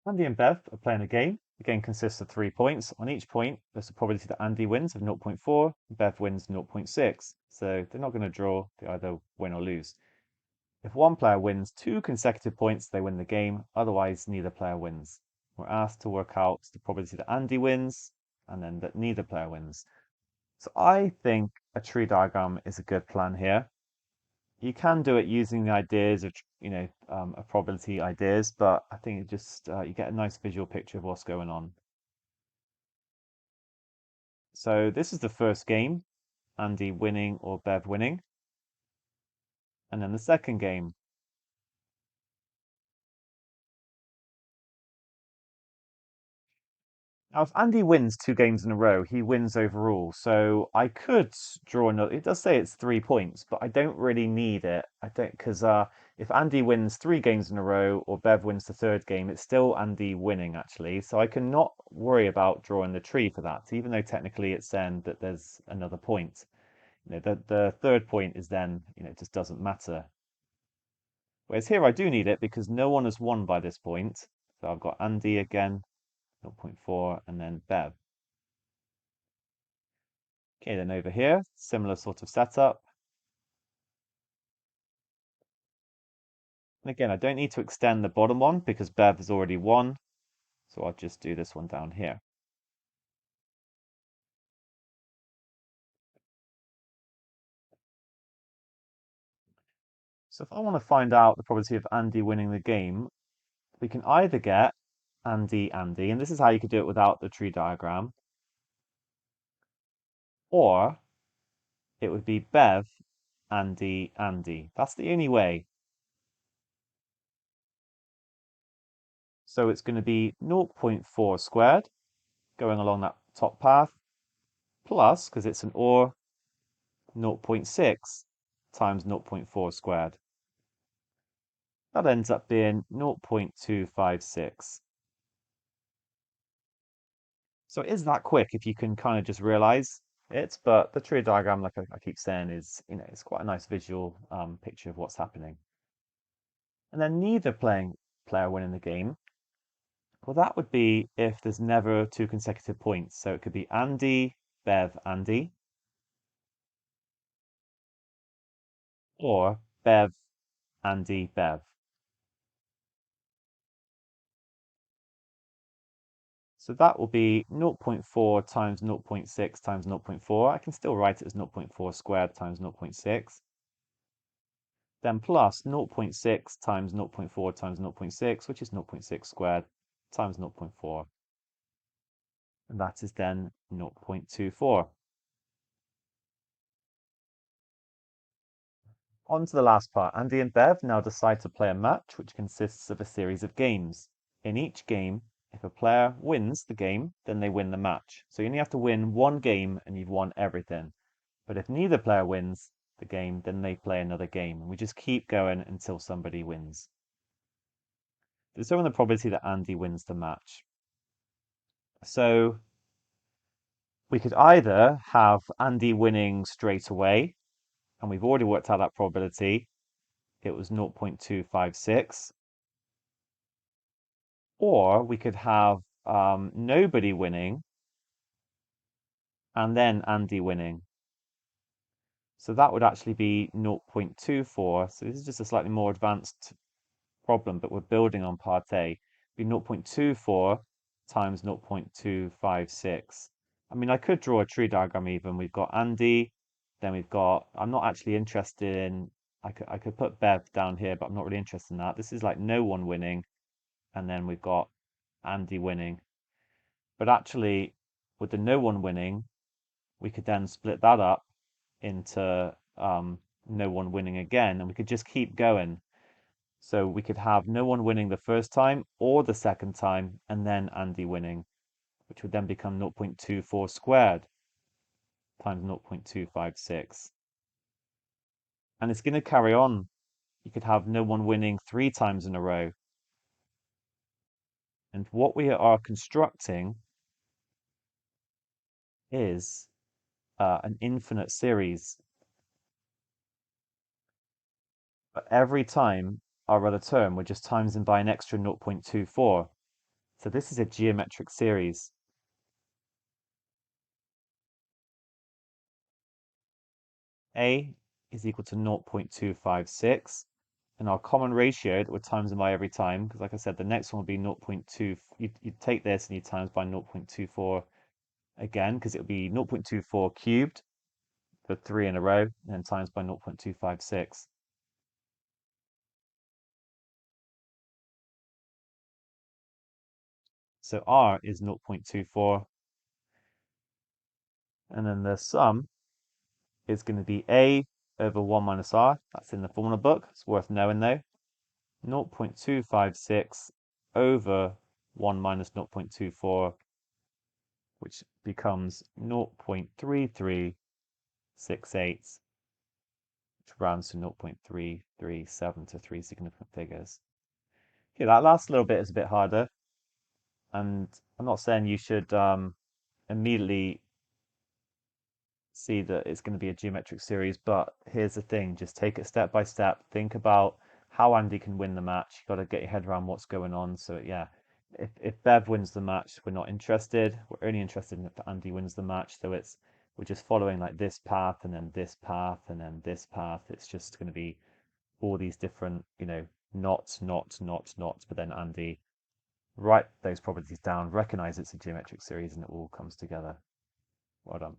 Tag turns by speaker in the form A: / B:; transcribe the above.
A: Andy and Bev are playing a game. The game consists of 3 points. On each point, there's a probability that Andy wins of 0.4, Bev wins 0.6. So they're not going to draw, they either win or lose. If one player wins 2 consecutive points, they win the game. Otherwise, neither player wins. We're asked to work out the probability that Andy wins and then that neither player wins. So I think a tree diagram is a good plan here. You can do it using the ideas of, a probability ideas, but I think it just you get a nice visual picture of what's going on. So this is the first game, Andy winning or Bev winning, and then the second game. Now, if Andy wins 2 games in a row, he wins overall. So I could draw another. It does say it's 3 points, but I don't really need it. I don't because if Andy wins 3 games in a row or Bev wins the third game, it's still Andy winning actually. So I can not worry about drawing the tree for that, even though technically it's saying that there's another point. The third point is then it just doesn't matter. Whereas here I do need it because no one has won by this point. So I've got Andy again, 0.4, and then Bev. Okay, then over here, similar sort of setup. And again, I don't need to extend the bottom one because Bev has already won. So I'll just do this one down here. So if I want to find out the probability of Andy winning the game, we can either get Andy, Andy, and this is how you could do it without the tree diagram, or it would be Bev, Andy, Andy. That's the only way. So it's going to be 0.4 squared going along that top path, plus, because it's an or, 0.6 times 0.4 squared. That ends up being 0.256. So it is that quick if you can kind of just realize it, but the tree diagram, like I keep saying, is, it's quite a nice visual picture of what's happening. And then neither player winning the game, well, that would be if there's never 2 consecutive points. So it could be Andy, Bev, Andy, or Bev, Andy, Bev. So that will be 0.4 times 0.6 times 0.4. I can still write it as 0.4 squared times 0.6. Then plus 0.6 times 0.4 times 0.6, which is 0.6 squared times 0.4. And that is then 0.24. On to the last part. Andy and Bev now decide to play a match, which consists of a series of games. In each game, if a player wins the game, then they win the match. So you only have to win one game and you've won everything. But if neither player wins the game, then they play another game. And we just keep going until somebody wins. Determine the probability that Andy wins the match. So we could either have Andy winning straight away, and we've already worked out that probability. It was 0.256. Or we could have nobody winning and then Andy winning. So that would actually be 0.24. So this is just a slightly more advanced problem, but we're building on part A. It'd be 0.24 times 0.256. I mean, I could draw a tree diagram even. We've got Andy, then we've got, I'm not actually interested in, I could put Bev down here, but I'm not really interested in that. This is like no one winning, and then we've got Andy winning. But actually, with the no one winning, we could then split that up into no one winning again, and we could just keep going. So we could have no one winning the first time or the second time, and then Andy winning, which would then become 0.24 squared times 0.256. And it's going to carry on. You could have no one winning 3 times in a row. And what we are constructing is an infinite series. But every time our other term, we're just timesing by an extra 0.24. So this is a geometric series. A is equal to 0.256. And our common ratio that we're timesing by every time, because like I said, the next one will be 0.2, you take this and you times by 0.24 again, because it'll be 0.24 cubed for 3 in a row, and then times by 0.256. So R is 0.24, and then the sum is going to be A over 1 minus R. That's in the formula book. It's worth knowing though. 0.256 over 1 minus 0.24, which becomes 0.3368, which rounds to 0.337 to three significant figures. Okay, that last little bit is a bit harder, and I'm not saying you should immediately see that it's going to be a geometric series, but here's the thing, just take it step by step. Think about how Andy can win the match. You've got to get your head around what's going on. So yeah, if Bev wins the match, we're not interested. We're only interested in if Andy wins the match. So we're just following like this path and then this path and then this path. It's just going to be all these different, knots, but then Andy write those properties down, recognize it's a geometric series, and it all comes together. Well done.